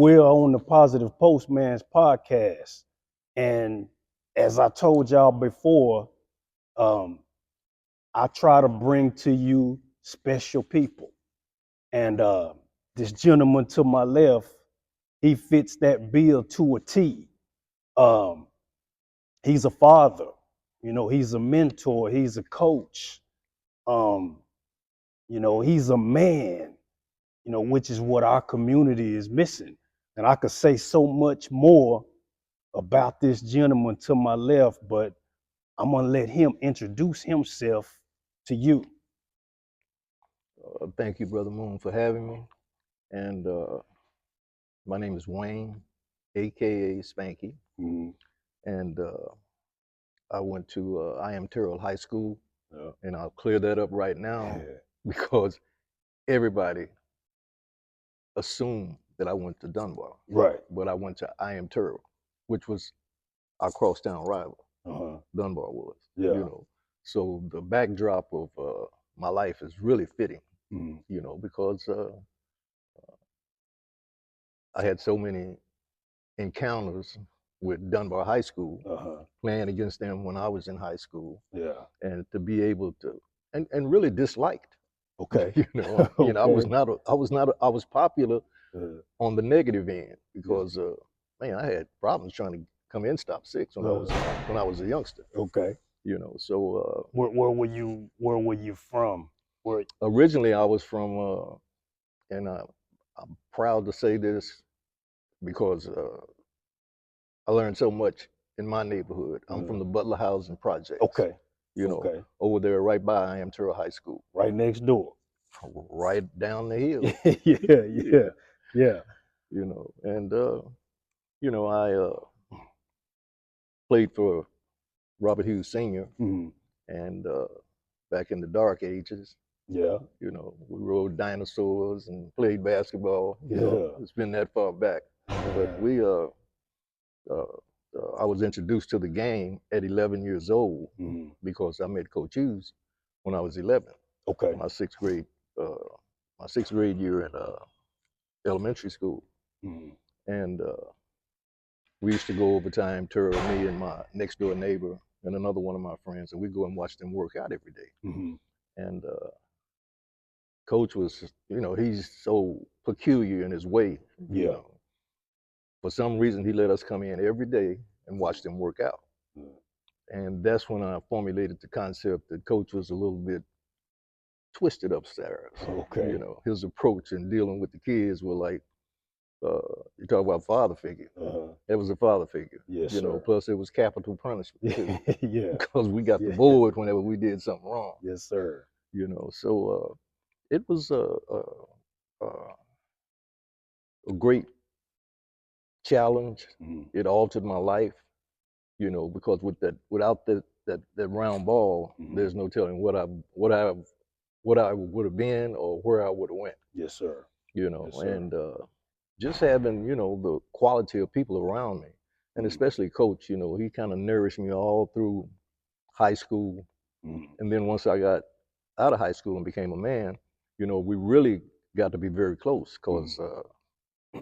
we're on the Positive Postman's podcast. And as I told y'all before, um, I try to bring to you special people. And this gentleman to my left, he fits that bill to a T. Um, he's a father, he's a mentor, he's a coach. Um, he's a man, which is what our community is missing. And I could say so much more about this gentleman to my left, but I'm gonna let him introduce himself to you. Thank you, Brother Moon, for having me. And my name is Wayne, aka Spanky, Mhm. and I went to I am Terrell High School, Yeah. and I'll clear that up right now Yeah. because everybody assumed that I went to Dunbar, Right. but I went to I am Terrell, which was our crosstown rival. Uh-huh. Dunbar was, Yeah. So the backdrop of my life is really fitting, Mhm. because I had so many encounters with Dunbar High School, Uh-huh. playing against them when I was in high school, Yeah. and to be able to, and really disliked. Okay. I Okay. I was popular Uh, on the negative end yeah. because, man, I had problems trying to come in stop six when I was a youngster. Okay. So Where were you? Where were you from? Where? originally I was from, and I'm proud to say this because I learned so much in my neighborhood. I'm from the Butler Housing Projects. Okay. Okay. Over there right by I am Terrell High School, Right next door. right down the hill. Yeah. Yeah, Yeah. Yeah. and I played for Robert Hughes Sr. Mhm. and back in the dark ages, Yeah. we rode dinosaurs and played basketball. Yeah. It's been that far back, but we uh, I was introduced to the game at 11 years old Mhm. because I met Coach Hughes when I was 11. Okay. My sixth grade, my sixth grade year in elementary school, Mhm. and we used to go overtime, Terrell, me and my next door neighbor and another one of my friends, and we go and watch them work out every day. Mhm. And Coach was, he's so peculiar in his way. Yeah. For some reason, he let us come in every day and watch them work out. Mhm. And that's when I formulated the concept that Coach was a little bit twisted upstairs. Okay. His approach in dealing with the kids were like, you talk about father figure. Uh-huh. It was a father figure. Yes, sir. Plus it was capital punishment too, Yeah. because we got the Yeah. board whenever we did something wrong. Yes, sir. So it was a great challenge. Mhm. It altered my life, because without that round ball, Mhm. there's no telling what I would have been or where I would have went. Yes, sir. Yes, sir. And just having the quality of people around me, and Mhm. especially Coach, he kind of nourished me all through high school, Mhm. and then once I got out of high school and became a man, we really got to be very close because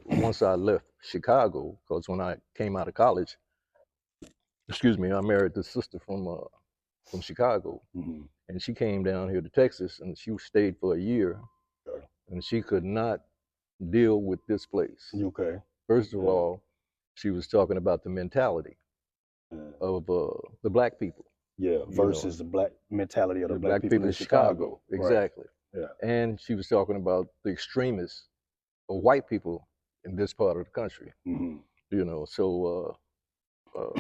once I left Chicago, because when I came out of college, excuse me, I married this sister from Chicago, Mhm. and she came down here to Texas, and she stayed for a year, Okay. and she could not deal with this place. Okay. First of Yeah. all, she was talking about the mentality Yeah. of the black people. Yeah. Versus the black mentality of the The black black people people in in Chicago. Chicago, Right. exactly. Yeah. And she was talking about the extremists of white people in this part of the country. Mhm. So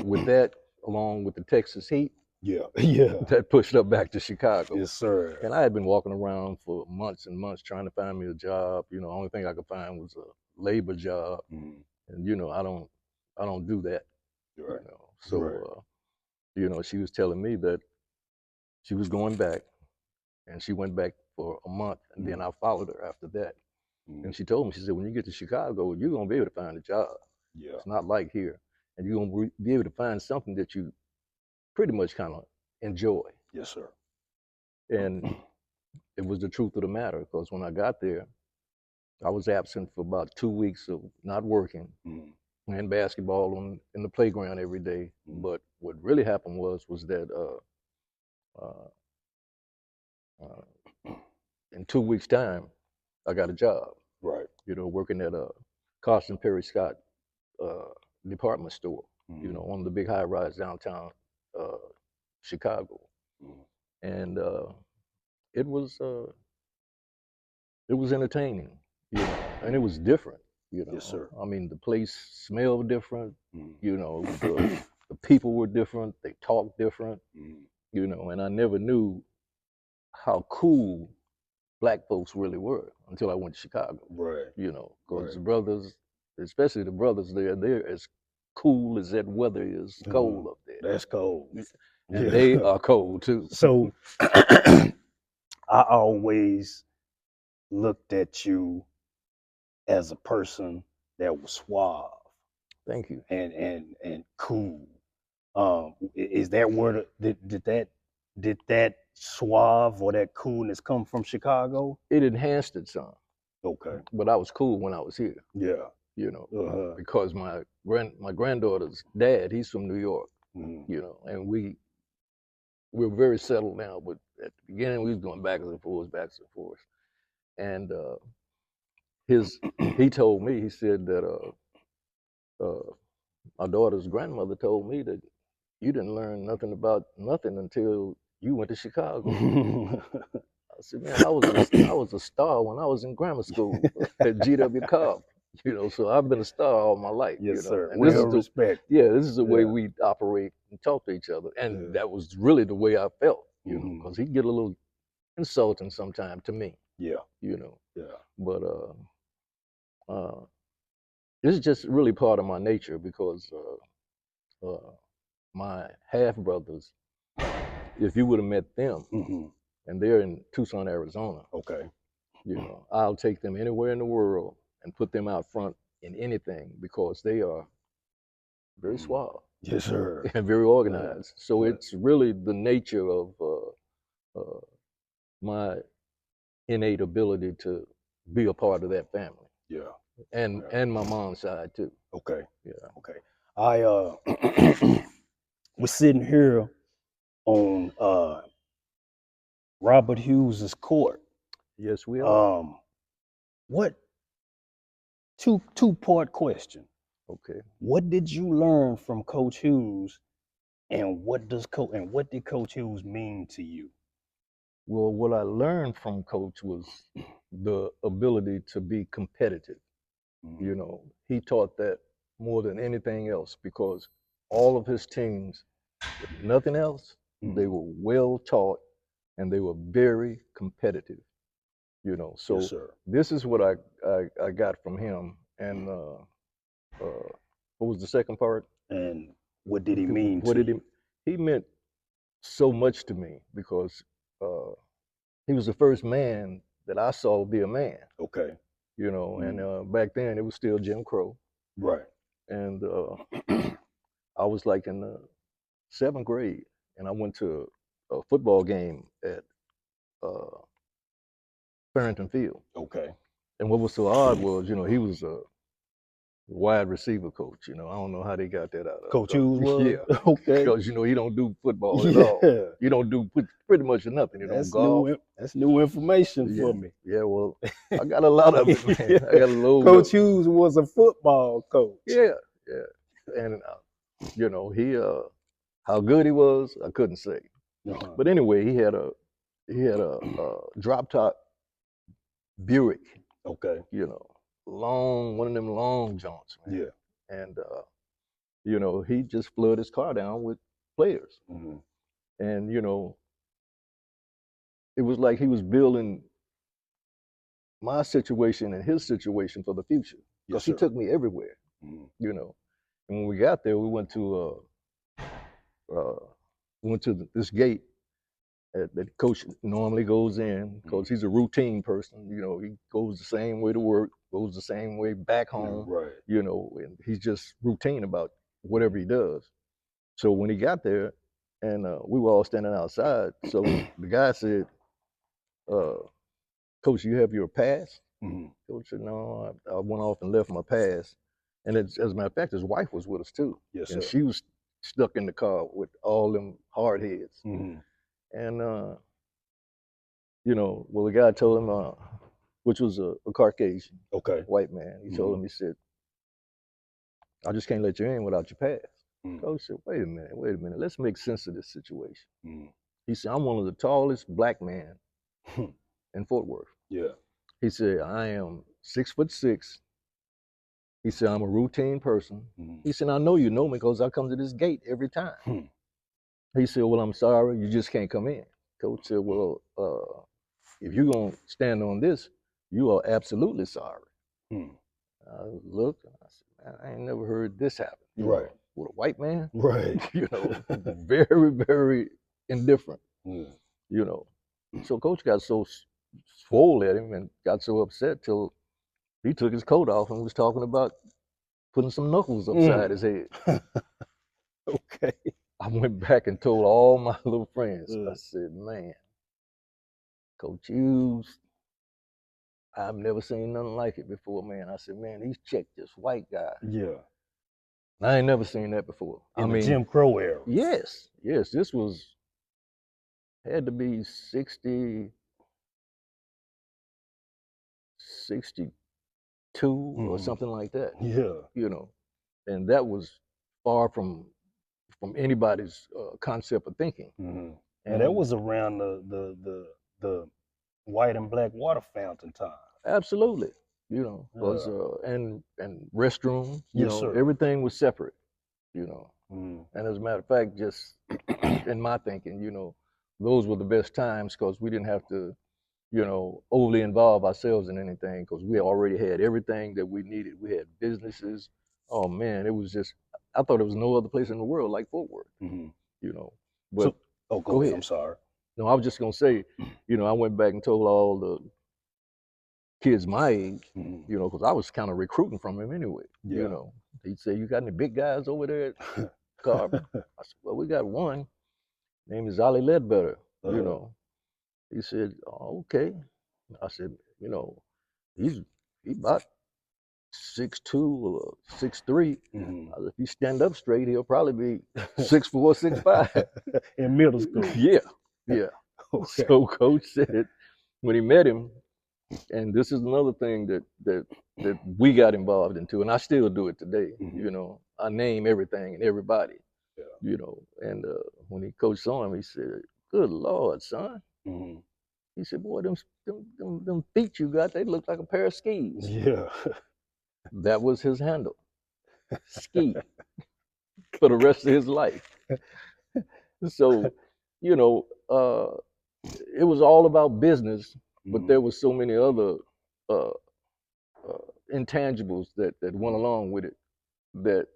with that, along with the Texas heat, Yeah. Yeah. that pushed up back to Chicago. Yes, sir. And I had been walking around for months and months trying to find me a job. The only thing I could find was a labor job, Mhm. and I don't do that. Right. Right. So she was telling me that she was going back, and she went back for a month, and then I followed her after that. And she told me, she said, when you get to Chicago, you're gonna be able to find a job. Yeah. It's not like here, and you're gonna be able to find something that you pretty much kind of enjoy. Yes, sir. And it was the truth of the matter, because when I got there, I was absent for about 2 weeks of not working, Mm-hmm. playing basketball in the playground every day. Mm-hmm. But what really happened was that uh, in 2 weeks' time, I got a job. Right. Working at a Carson Perry Scott department store. Mm-hmm. On the big high rise downtown uh, Chicago, Mm-hmm. and it was it was entertaining, and it was different. Yes, sir. I mean, the place smelled different. Mm-hmm. The people were different. They talked different. Mm-hmm. And I never knew how cool black folks really were until I went to Chicago. Right. Because Right. the brothers, especially the brothers there, they're as cool as that weather is cold up there. That's cold. And Yeah. they are cold too. So I always looked at you as a person that was suave Thank you. and cool. Is that where did that suave or that coolness come from Chicago? It enhanced it some, Okay. but I was cool when I was here. Yeah. Uh-huh. Because my granddaughter's dad, he's from New York. Mm-hmm. And we're very settled now. But at the beginning, we was going backwards and forwards. And he told me, he said that my daughter's grandmother told me that you didn't learn nothing about nothing until you went to Chicago. I said, man, I was a star when I was in grammar school at G.W. Cobb. So I've been a star all my life. Yes, sir. And Well respect. this is the way Yeah. we operate and talk to each other, and Yeah. that was really the way I felt. Mhm. Because he'd get a little insulting sometime to me. Yeah. Yeah. But this is just really part of my nature because my half brothers, if you would have met them, Mm-hmm. and they're in Tucson, Arizona, Okay. I'll take them anywhere in the world and put them out front in anything because they are very suave Yes, sir. and very organized. So Yeah. it's really the nature of my innate ability to be a part of that family, Yeah. and my mom's side too. Okay. Yeah. Okay. I was sitting here on Robert Hughes's court. Yes, we are. What two-part question. Okay. What did you learn from Coach Hughes, and what did Coach Hughes mean to you? Well, what I learned from Coach was the ability to be competitive. Mhm. He taught that more than anything else because all of his teams, if nothing else, they Mhm. were well taught and they were very competitive. So Yes, sir. this is what I got from him. And what was the second part? And what did he mean What to did you? he meant so much to me because uh, he was the first man that I saw be a man. Okay. And back then it was still Jim Crow, Right. and I was like in the seventh grade, and I went to a football game at uh, Farrington Field. Okay. And what was so odd was, he was a wide receiver coach. I don't know how they got that out Coach of. Hughes was? Yeah, Okay. because he don't do football at all. Yeah. You don't do pretty much nothing. You don't That's golf. that's new information Yeah, for me. yeah. Well, I got a lot of it, man. I got a load. Coach Hughes was a football coach. Yeah, yeah. And he how good he was, I couldn't say. Uh-huh. But anyway, he had a drop top Buick, Okay. long, one of them long jaunts, man. Yeah. And he just flooded his car down with players. Mm-hmm. And it was like he was building my situation and his situation for the future because he took me everywhere. Mm-hmm. And when we got there, we went to this gate that coach normally goes in because he's a routine person. He goes the same way to work, goes the same way back home. Right. And he's just routine about whatever he does. So when he got there, and we were all standing outside, so the guy said, "Coach, you have your pass?" Coach said, no, I went off and left my pass. And as a matter of fact, his wife was with us too. Yes, and sir. she was stuck in the car with all them hard heads. Mm-hmm. And, well, the guy told him, which was a Caucasian Okay. white man, he told him, he said, I just can't let you in without your pass. Coach said, wait a minute, let's make sense of this situation. He said, I'm one of the tallest black men in Fort Worth. Yeah. He said, I am 6'6". He said, I'm a routine person. He said, I know you know me because I come to this gate every time. He said, well, I'm sorry, you just can't come in. Coach said, well, if you're going to stand on this, you are absolutely sorry. I looked and I said, man, I ain't never heard this happen. Right. With a white man. Right. Very, very indifferent. So Coach got so swole at him and got so upset till he took his coat off and was talking about putting some knuckles upside his head. Okay. I went back and told all my little friends. I said, man, Coach Hughes, I've never seen nothing like it before, man. I said, man, he's checked this white guy. Yeah. I ain't never seen that before. In the Jim Crow era. Yes. This had to be 62 or something like that. Yeah. And that was far from anybody's concept of thinking. And that was around the white and black water fountain time. Absolutely. Because and restrooms, sir. Everything was separate, And as a matter of fact, just in my thinking, those were the best times because we didn't have to, overly involve ourselves in anything because we already had everything that we needed. We had businesses. Oh man, it was just, I thought there was no other place in the world like Fort Worth, But go ahead. I'm sorry. No, I was just gonna say, I went back and told all the kids my age, because I was kind of recruiting from him anyway. He'd say, "You got any big guys over there at Carver?" I said, "Well, we got one. Name is Ollie Ledbetter." He said, "Oh, okay." I said, he's about 6'2" or 6'3". If you stand up straight, he'll probably be 6'4", 6'5". In middle school. Yeah. Okay. So Coach said when he met him, and this is another thing that we got involved into, and I still do it today. I name everything and everybody. And when he coached on him, he said, "Good Lord, son." He said, "Boy, them feet you got, they look like a pair of skis." Yeah. That was his handle, ski, for the rest of his life. So, it was all about business, but there was so many other intangibles that went along with it that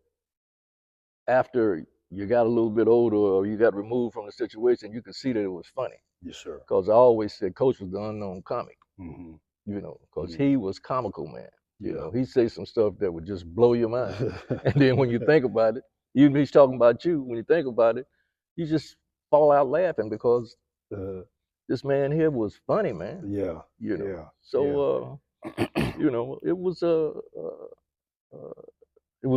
after you got a little bit older or you got removed from the situation, you could see that it was funny. Yes, sir. Because I always said Coach was the unknown comic, because he was comical, man. He'd say some stuff that would just blow your mind. And then when you think about it, even he's talking about you, when you think about it, you just fall out laughing because this man here was funny, man. So, it was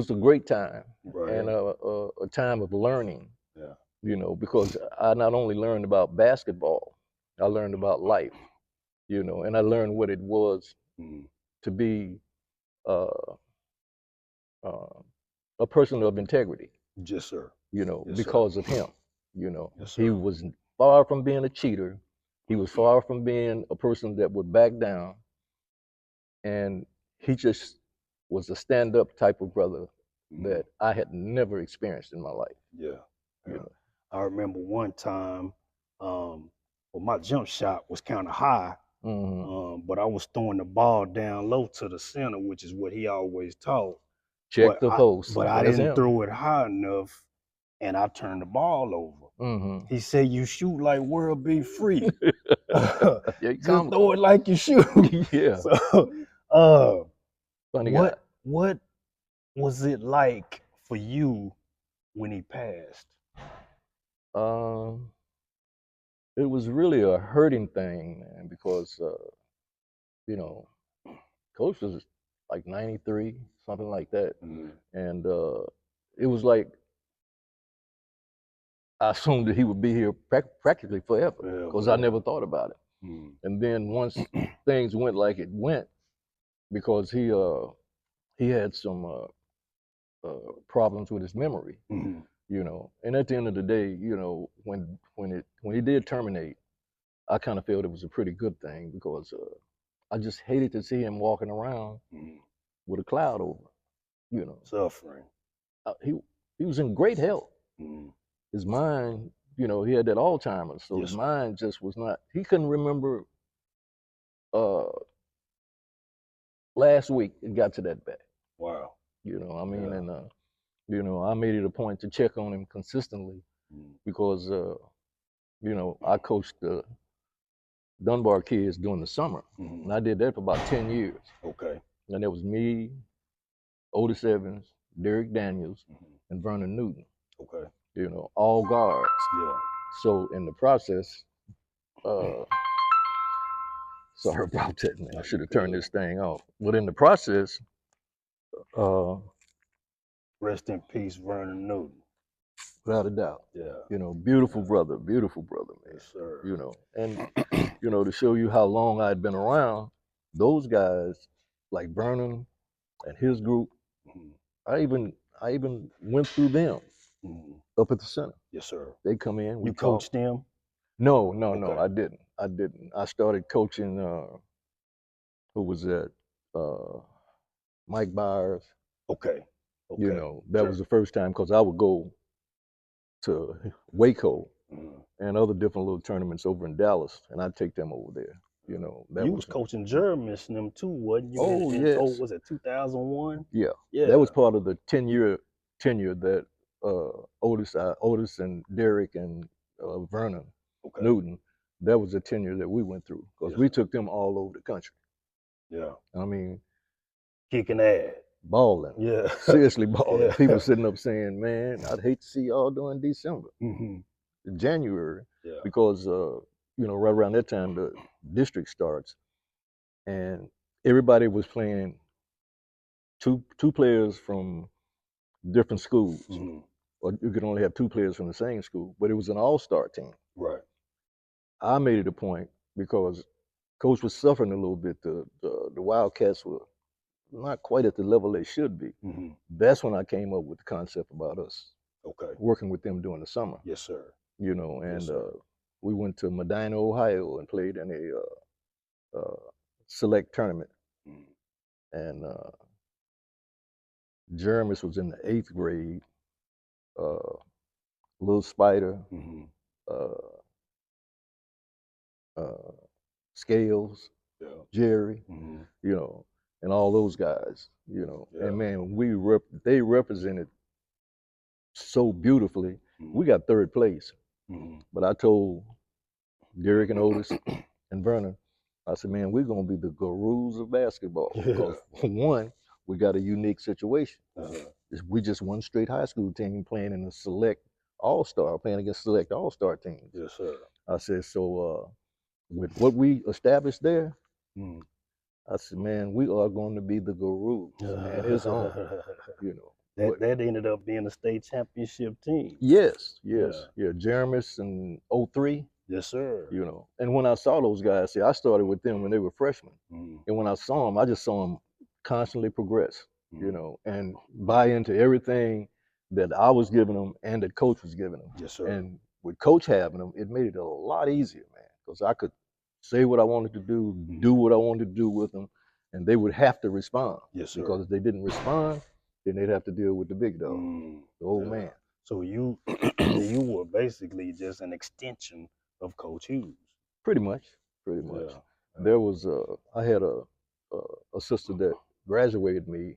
a great time and a time of learning. Because I not only learned about basketball, I learned about life, and I learned what it was to be a person of integrity. Yes, sir. Because of him. Yes, sir. He was far from being a cheater. He was far from being a person that would back down. And he just was a stand-up type of brother that I had never experienced in my life. I remember one time, my jump shot was kind of high, but I was throwing the ball down low to the center, which is what he always taught. Check the post. But I didn't throw it high enough, and I turned the ball over. He said, "You shoot like World Be Free. Just throw it like you shoot." So, funny guy. What was it like for you when he passed? It was really a hurting thing, man, because Coach was like 93, something like that. Mm-hmm. And it was like I assumed that he would be here practically forever because I never thought about it. Mm-hmm. And then once things went like it went, because he had some problems with his memory, Mm-hmm. you know. And at the end of the day, you know, when he did terminate, I kind of felt it was a pretty good thing because I just hated to see him walking around Mm-hmm. with a cloud over, you know. Suffering. He was in great health. Mm-hmm. His mind, you know, he had that Alzheimer's, so Yes, his sir. mind just was not. He couldn't remember. Uh, Last week it got to that bad. Wow. You know, I mean, Yeah. and you know, I made it a point to check on him consistently Mm-hmm. because you know, I coached the Dunbar kids during the summer, Mm-hmm. and I did that for about 10 years. Okay. And it was me, Otis Evans, Derek Daniels, Mm-hmm. and Vernon Newton. Okay. You know, all guards. Yeah. So in the process, sorry about that, man. I should have turned this thing off. But in the process, uh, Rest in peace, Vernon Newton. without a doubt, Yeah. you know, beautiful brother, man. Yes, sir. You know, and you know, to show you how long I'd been around, those guys like Vernon and his group, Mm-hmm. I even went through them Mm-hmm. up at the center. Yes, sir. They come in, we You talk. coached them? No, Okay. I didn't. I started coaching. Who was that? Mike Byers. Okay. Okay. You know, that Sure. was the first time because I would go to Waco Mm-hmm. and other different little tournaments over in Dallas, and I'd take them over there. You know, that You was was coaching Jeremy and them too, wasn't you? oh yes, Was it 2001? yeah. Yeah. That was part of the 10-year tenure that Otis and Derek and Vernon Okay. Newton. That was the tenure that we went through because Yes, we sir. took them all over the country. Yeah. I mean, Kicking ass. balling. Yeah. Seriously balling. Yeah. People sitting up saying, "Man, I'd hate to see y'all during December, Mm-hmm. January," Yeah. because you know, right around that time the district starts, and everybody was playing two players from different schools, Mm-hmm. or you could only have two players from the same school, but it was an all-star team. Right. I made it a point because coach was suffering a little bit. The Wildcats were not quite at the level they should be. Mm-hmm. That's when I came up with the concept about us Okay. working with them during the summer. Yes, sir. You know, and Yes, sir. we went to Medina, Ohio, and played in a select tournament. Mm-hmm. And Jermis was in the 8th grade. Little Spider, Mm-hmm. uh, uh, Scales, Yeah. Jerry, Mm-hmm. you know, and all those guys, you know. Yeah. And man, they represented so beautifully. Mm-hmm. We got 3rd place, Mm-hmm. but I told Derek and Otis and Vernon, I said, man, we're gonna be the gurus of basketball Yeah. because one, we got a unique situation. Uh-huh. We just one straight high school team playing in a select all-star, playing against select all-star teams. Yes, sir. I said, so with what we established there, Mm-hmm. I said, man, we are going to be the gurus, and it's on, you know. That ended up being a state championship team. Yes, Yeah. Jeremy's in 03, Yes, sir. you know. And when I saw those guys, see, I started with them when they were freshmen. Mm-hmm. And when I saw them, I just saw them constantly progress, Mm-hmm. you know, and buy into everything that I was giving them and that coach was giving them. Yes, sir. And with coach having them, it made it a lot easier, man, because I could say what I wanted to do, do what I wanted to do with them, and they would have to respond. Yes, sir. Because if they didn't respond, then they'd have to deal with the big dog, the old man. So you you were basically just an extension of Coach Hughes. Pretty much. Yeah. There was I had a sister that graduated me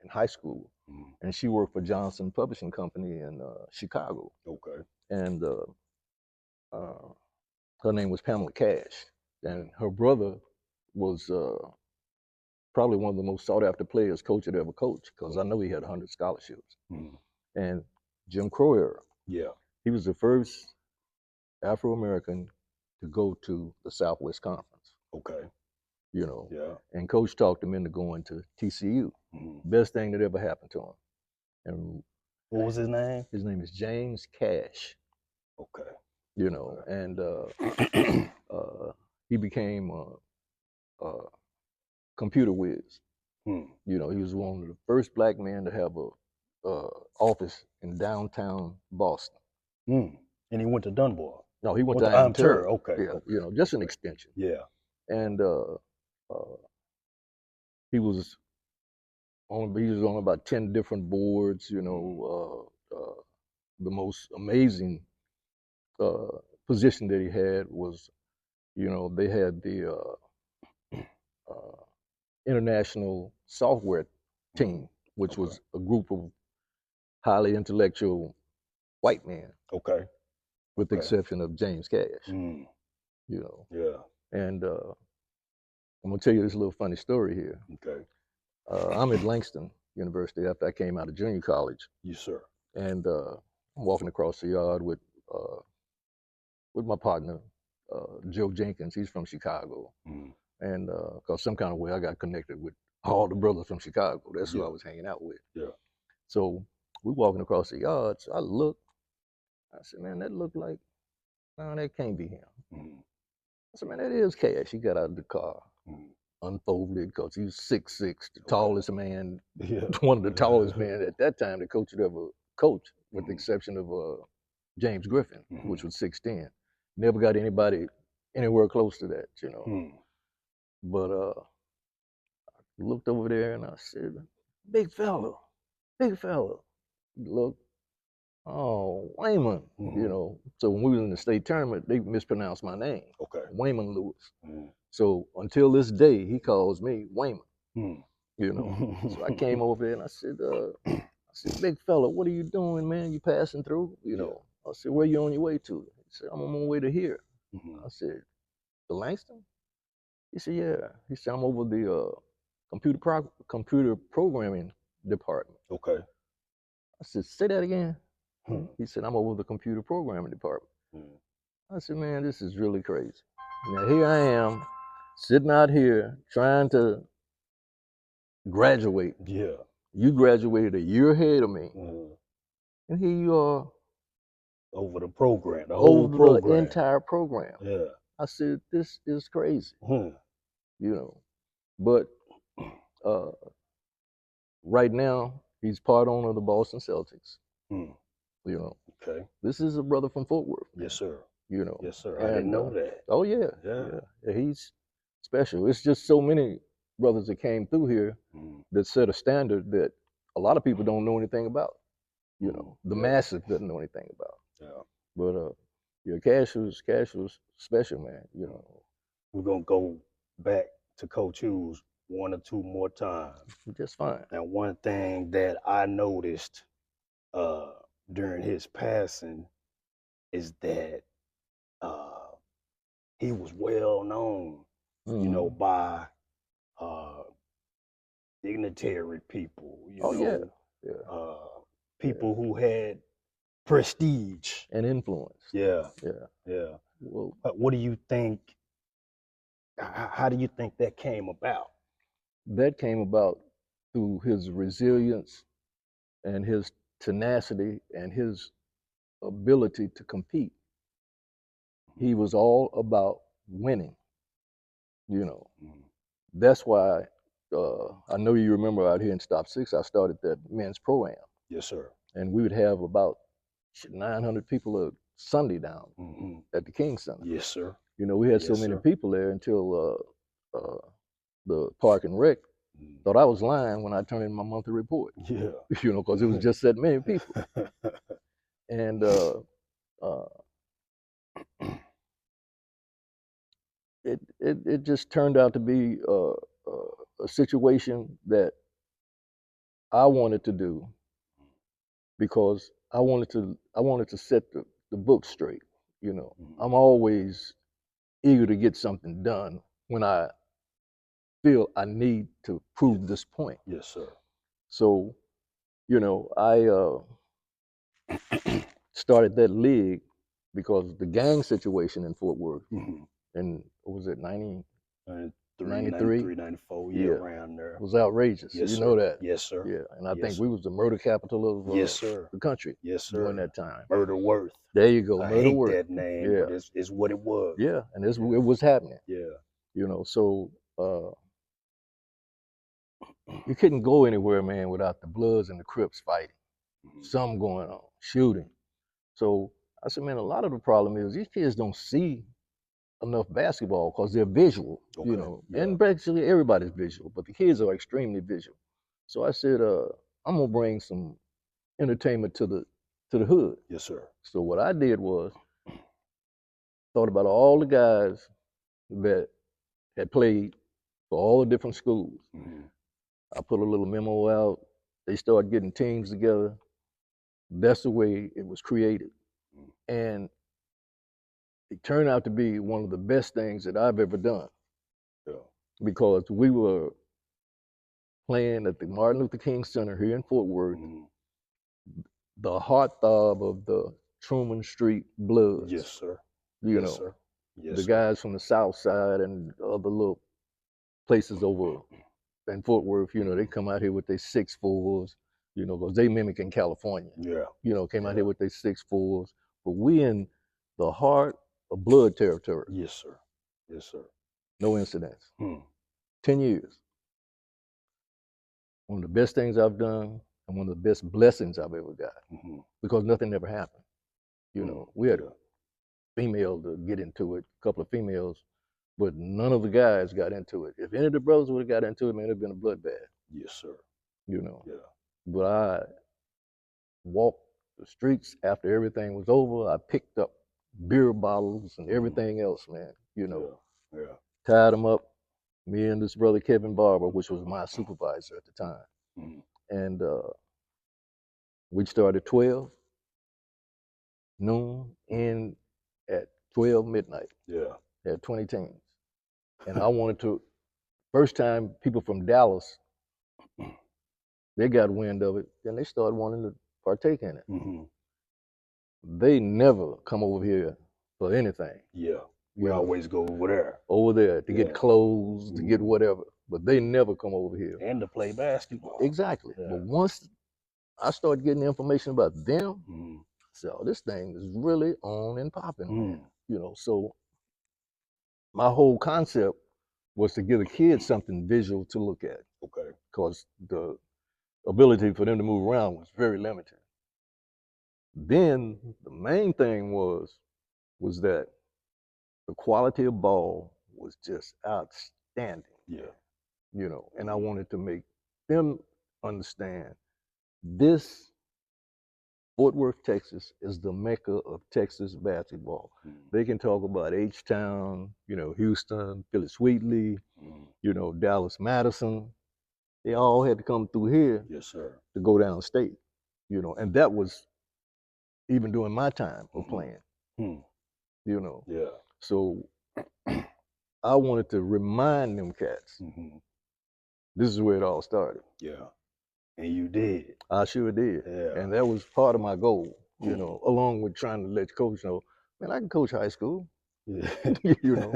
in high school, Mm-hmm. and she worked for Johnson Publishing Company in Chicago. Okay. And her name was Pamela Cash, and her brother was probably one of the most sought after players coach had ever coached, because I know he had 100 scholarships. Mm-hmm. And Jim Crow era, Yeah. he was the first Afro American to go to the Southwest Conference. Okay. you know. Yeah. And Coach talked him into going to TCU. Best thing that ever happened to him. And What was his name? his name is James Cash. Okay. You know, and he became a computer whiz. You know, he was one of the first black men to have a office in downtown Boston. And he went to Dunbar. No, he went to Ontario. Okay. Yeah, you know, just an extension. Yeah. And he was on about 10 different boards. You know, the most amazing position that he had was, you know, they had the international software team, which was a group of highly intellectual white men. Okay. With the exception of James Cash. You know. Yeah. And I'm gonna tell you this little funny story here. Okay. I'm at Langston University after I came out of junior college. Yes, sir. And I'm walking across the yard with my partner, Joe Jenkins. He's from Chicago. And because some kind of way I got connected with all the brothers from Chicago. That's who I was hanging out with. Yeah. So we're walking across the yard. So I look. I said, man, that looked like, no, that can't be him. I said, man, that is Cash. He got out of the car, unfolded, because he was 6'6", the tallest man, one of the tallest men at that time the coach had ever coached, with the exception of James Griffin, which was 6'10". Never got anybody anywhere close to that, you know. But I looked over there and I said, big fella. He looked, oh, Wayman, you know. So when we was in the state tournament, they mispronounced my name. Okay. Wayman Lewis. So until this day, he calls me Wayman. You know. So I came over there and I said, big fella, what are you doing, man? You passing through? You know. I said, where you on your way to? He said, I'm on my way to here. I said, to Langston? He said, yeah. He said, I'm over the computer programming department. Okay. I said, say that again. He said, I'm over the computer programming department. I said, man, this is really crazy. Now here I am, sitting out here trying to graduate. Yeah. You graduated a year ahead of me. And here you are. Over the program, the whole program. The entire program. Yeah. I said, this is crazy. You know. But right now, he's part owner of the Boston Celtics. You know. Okay. This is a brother from Fort Worth. Yes, sir. You know. Yes, sir. I didn't know that. Oh, yeah. Yeah. He's special. It's just so many brothers that came through here that set a standard that a lot of people don't know anything about. You know, the masses doesn't know anything about. Yeah. But yeah, Cash was special, man. You know. We're gonna go back to Coach Hughes one or two more times. Just fine. And one thing that I noticed during his passing is that he was well known, you know, by dignitary people, you know, people who had prestige and influence. Yeah. Well, what do you think? How do you think that came about? That came about through his resilience and his tenacity and his ability to compete. He was all about winning. You know, that's why I know you remember out here in Stop 6, I started that men's pro-am. Yes, sir. And we would have about 900 people a Sunday down at the King Center. Yes, sir. You know, we had so many people there until the Park and Rec thought I was lying when I turned in my monthly report. Yeah. You know, because it was just that many people. And it just turned out to be a situation that I wanted to do because I wanted to set the book straight. You know, I'm always eager to get something done when I feel I need to prove this point. Yes, sir. So, you know, I started that league because the gang situation in Fort Worth, and what was it, 93. 93, 94, yeah, Yeah. around there. It was outrageous. Yes, you sir. know that. Yes, sir. Yeah, and I Yes, think sir. we was the murder capital of Yes, sir. the country Yes, during sir. that time. Murder Worth. There you go, I Murder hate Worth. that name, Yeah, but it's what it was. yeah, and it was happening. Yeah. You know, so you couldn't go anywhere, man, without the Bloods and the Crips fighting, something going on, shooting. So I said, man, a lot of the problem is these kids don't see enough basketball because they're visual, Okay. you know, Yeah. and basically everybody's visual, but the kids are extremely visual. So I said, I'm gonna bring some entertainment to the hood. Yes, sir. So what I did was thought about all the guys that had played for all the different schools. I put a little memo out. They started getting teams together. That's the way it was created. And it turned out to be one of the best things that I've ever done. Yeah. Because we were playing at the Martin Luther King Center here in Fort Worth, the heartthrob of the Truman Street Bloods. Yes, sir. You Yes, know, sir. Yes, the sir. guys from the South Side and other little places over in Fort Worth, you know, they come out here with their 6'4s, you know, because they mimicking California. Yeah. You know, came out here with their 6'4s. But we in the heart of Blood territory. Yes, sir. Yes, sir. No incidents. 10 years. One of the best things I've done and one of the best blessings I've ever got. Because nothing ever happened. You know, we had a female to get into it, a couple of females, but none of the guys got into it. If any of the brothers would have got into it, man, it'd been a bloodbath. Yes, sir. You know. Yeah. But I walked the streets after everything was over. I picked up beer bottles and everything else, man. You know. Yeah. Tied them up. Me and this brother Kevin Barber, which was my supervisor at the time. And we started 12 noon and at 12 midnight. Yeah. Had 20 teams. And I wanted to, first time people from Dallas, they got wind of it, then they started wanting to partake in it. They never come over here for anything. Yeah. We always go over there. Over there to get clothes, to get whatever. But they never come over here. And to play basketball. Exactly. Yeah. But once I started getting information about them, I said, oh, this thing is really on and popping, man. You know, so my whole concept was to give the kids something visual to look at. Okay. Because the ability for them to move around was very limited. Then the main thing was that the quality of ball was just outstanding. Yeah. You know, and I wanted to make them understand this Fort Worth, Texas is the mecca of Texas basketball. They can talk about H-Town, you know, Houston, Phyllis Wheatley, you know, Dallas Madison. They all had to come through here. Yes, sir. To go downstate, you know, and that was even during my time of playing. You know. Yeah. So I wanted to remind them cats. This is where it all started. Yeah. And you did. I sure did. Yeah. And that was part of my goal, you know, along with trying to let the coach know, man, I can coach high school. Yeah. You know.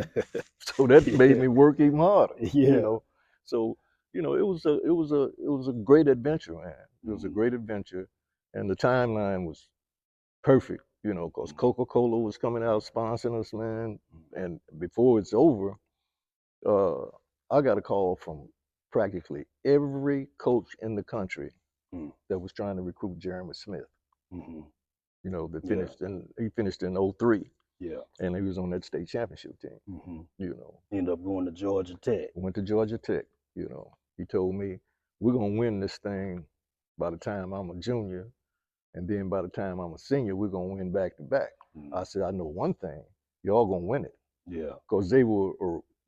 So that made me work even harder. Yeah. You know. So, you know, it was a great adventure, man. It was a great adventure. And the timeline was perfect, you know, because Coca-Cola was coming out sponsoring us, man. And before it's over, I got a call from practically every coach in the country that was trying to recruit Jeremy Smith. You know, that he finished in 03. Yeah. And he was on that state championship team. You know. Ended up going to Georgia Tech. Went to Georgia Tech, you know. He told me, we're gonna win this thing by the time I'm a junior, and then by the time I'm a senior, we're gonna win back to back. I said, I know one thing, y'all gonna win it. Yeah. Because they were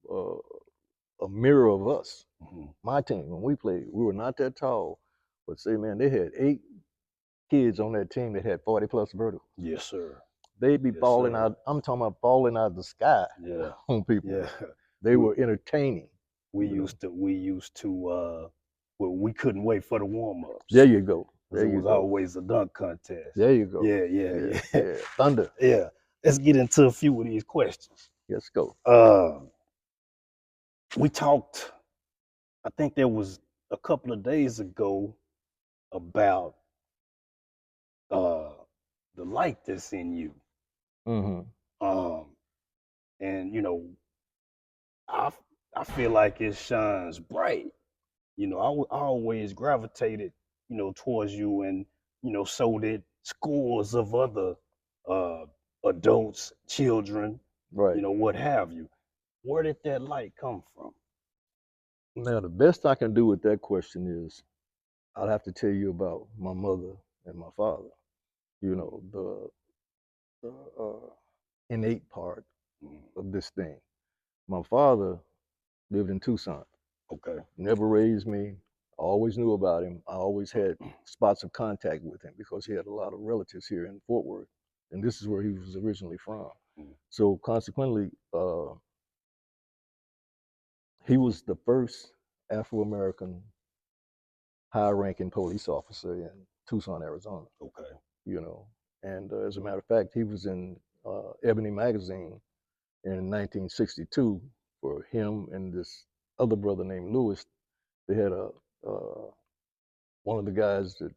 a mirror of us. My team, when we played, we were not that tall, but say, man, they had 8 kids on that team that had 40 plus verticals. Yes, sir. They'd be balling out. I'm talking about balling out of the sky. Yeah. On people. Yeah. They were entertaining. We used to. Well, we couldn't wait for the warm ups. There you go. There you go. It was always a dunk contest. There you go. Yeah. Thunder. Yeah. Let's get into a few of these questions. Let's go. we talked, I think there was a couple of days ago, about uh, the light that's in you. Mm-hmm. Um, and I I feel like it shines bright. I always gravitated, towards you, and so did scores of other uh, adults, children, Right. what have you. Where did that light come from? Now, the best I can do with that question is I'd have to tell you about my mother and my father. You know, the innate part Mm, of this thing. My father lived in Tucson, okay. never raised me. I always knew about him. I always had spots of contact with him because he had a lot of relatives here in Fort Worth, and this is where he was originally from. Mm, So consequently, he was the first Afro-American high-ranking police officer in Tucson, Arizona. okay. You know, and as a matter of fact, he was in Ebony magazine in 1962 for him and this other brother named Lewis. They had uh, one of the guys that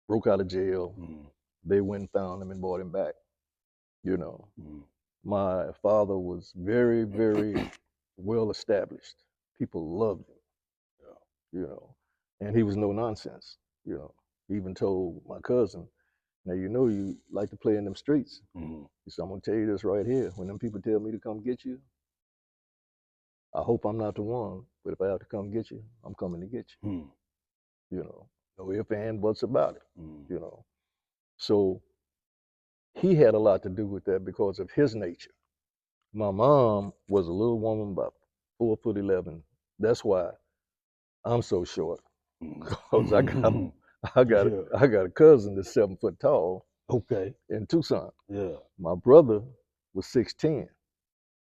broke out of jail. Mm, They went and found him and brought him back. You know, mm, my father was very, very well established. People loved him. yeah. You know, and he was no nonsense. You know, he even told my cousin, "Now you like to play in them streets." Mm, He said, "I'm gonna tell you this right here. When them people tell me to come get you, I hope I'm not the one, but if I have to come get you, I'm coming to get you." mm, You know, no ifs and buts about it. mm, You know, so he had a lot to do with that because of his nature. My mom was a little woman about 4'11". That's why I'm so short because mm. I got Yeah. I got a cousin that's 7 foot tall Okay. in Tucson. Yeah. My brother was 6'10".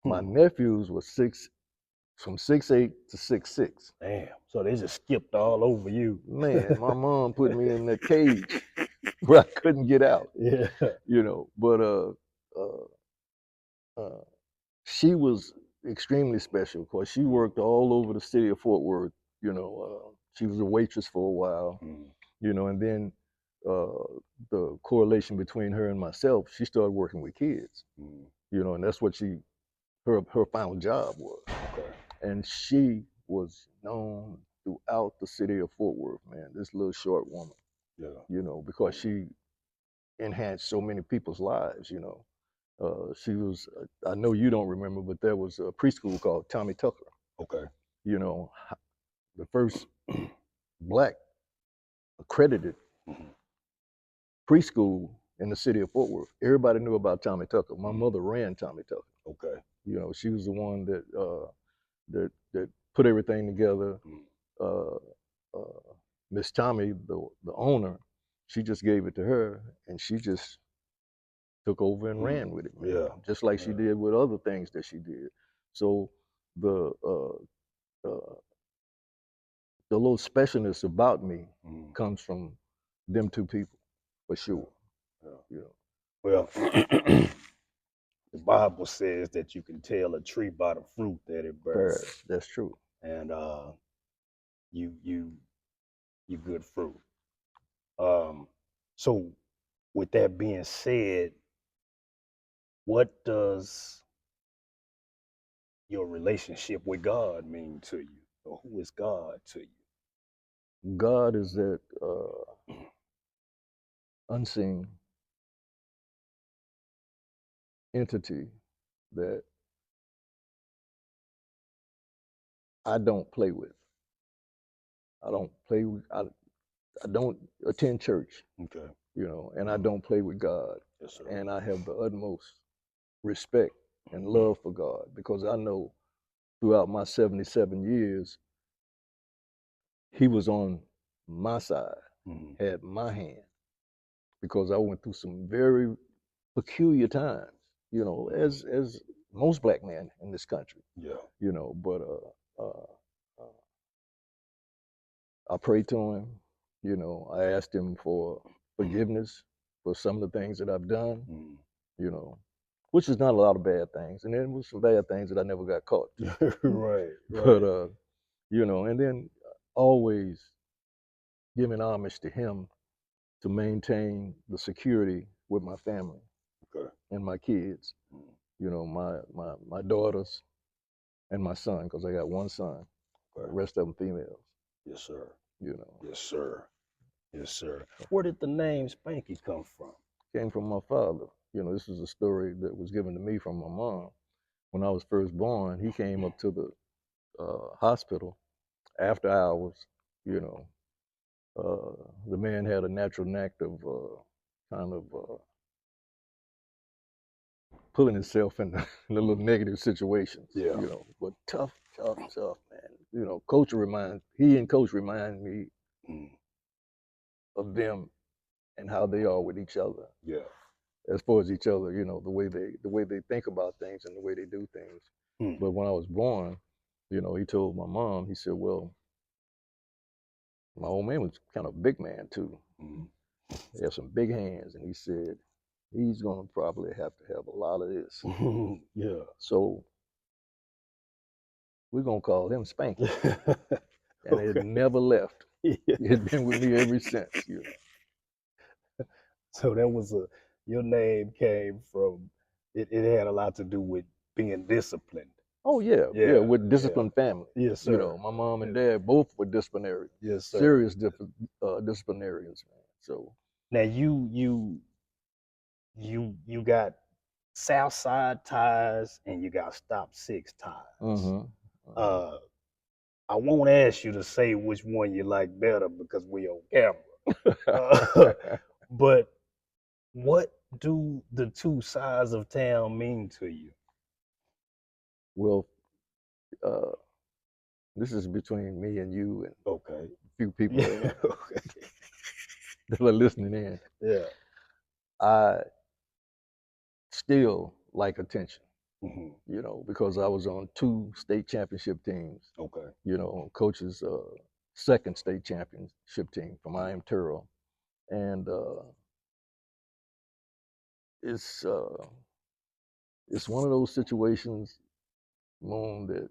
My Hmm. nephews were from 6'8" to 6'6". Damn. So they just skipped all over you. Man, my mom put me in that cage where I couldn't get out, Yeah. you know. But uh, uh, she was extremely special because she worked all over the city of Fort Worth. You know, she was a waitress for a while, Mm, you know, and then the correlation between her and myself, she started working with kids, mm, you know, and that's what her final job was. okay. And she was known throughout the city of Fort Worth, man. This little short woman, Yeah. you know, because she enhanced so many people's lives, you know. She was, I know you don't remember, but there was a preschool called Tommy Tucker, Okay. you know, the first black accredited Mhm, preschool in the city of Fort Worth. Everybody knew about Tommy Tucker. My mhm. mother ran Tommy Tucker. Okay. You know, she was the one that put everything together. Mm, Uh, uh, Miss Tommy, the owner, she just gave it to her, and she just took over and mm. ran with it, man. Yeah. Just like she Yeah. did with other things that she did. So the uh, the little specialness about me Mm, comes from them two people, for yeah. sure. Yeah. You know, Well, the Bible says that you can tell a tree by the fruit that it bears, Paris, that's true. and you you you good fruit. Um, so with that being said, what does your relationship with God mean to you, or who is God to you? God is that unseen entity that I don't play with. I don't play with, I don't attend church, Okay. you know, and I Mm, don't play with God. yes, sir. And I have the utmost respect and love for God because I know throughout my 77 years, He was on my side, Mhm. had my hand, because I went through some very peculiar times, you know, as most black men in this country, Yeah. you know. But I prayed to Him, you know. I asked Him for forgiveness for some of the things that I've done, Mm, you know. which is not a lot of bad things. And then there was some bad things that I never got caught. Right, But right. and then always giving homage to him to maintain the security with my family Okay. and my kids. My daughters and my son, because I got one son. Okay. The rest of them females. Yes, sir. You know, Yes, sir. Yes, sir. Where did the name Spanky come from? came from my father. This is a story that was given to me from my mom. When I was first born, he came up to the hospital after hours. You know, the man had a natural knack of kind of pulling himself in the little negative situations. Yeah. But tough, man. Coach remind me Mm. of them and how they are with each other. Yeah. As far as each other, the way they think about things and the way they do things. Mm. But when I was born, he told my mom, he said, well, my old man was kind of a big man too. Mm. He had some big hands, and he said, he's gonna probably have to have a lot of this. Yeah. So we're gonna call him Spanky. And it Okay. never left. Yeah. It's been with me ever since. So that was your name came from it had a lot to do with being disciplined. Oh yeah, Yeah. with Yeah. disciplined family. Yes, sir. My mom and dad both were disciplinary, Yes, sir. serious disciplinarians, man. So Now you got South Side ties and you got Stop Six ties. I won't ask you to say which one you like better because we on camera. But what do the two sides of town mean to you? well, uh, this is between me and you and Okay. a few people Yeah. Okay. that are listening in. Yeah. I still like attention, Hmm. because I was on 2 state championship teams. Okay. Coach's second state championship team from I am Terrell, and it's one of those situations, Moon, that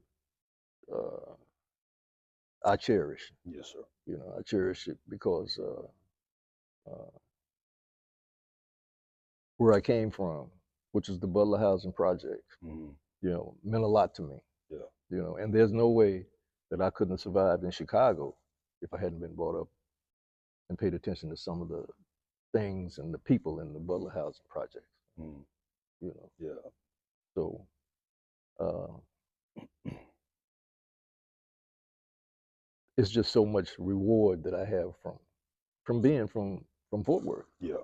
uh, I cherish. Yes, sir. I cherish it because where I came from, which is the Butler Housing Project, Hmm. meant a lot to me. Yeah. And there's no way that I couldn't have survived in Chicago if I hadn't been brought up and paid attention to some of the things and the people in the Butler Housing Project. Mm. Yeah. Yeah. So it's just so much reward that I have from being from Fort Worth. Yeah.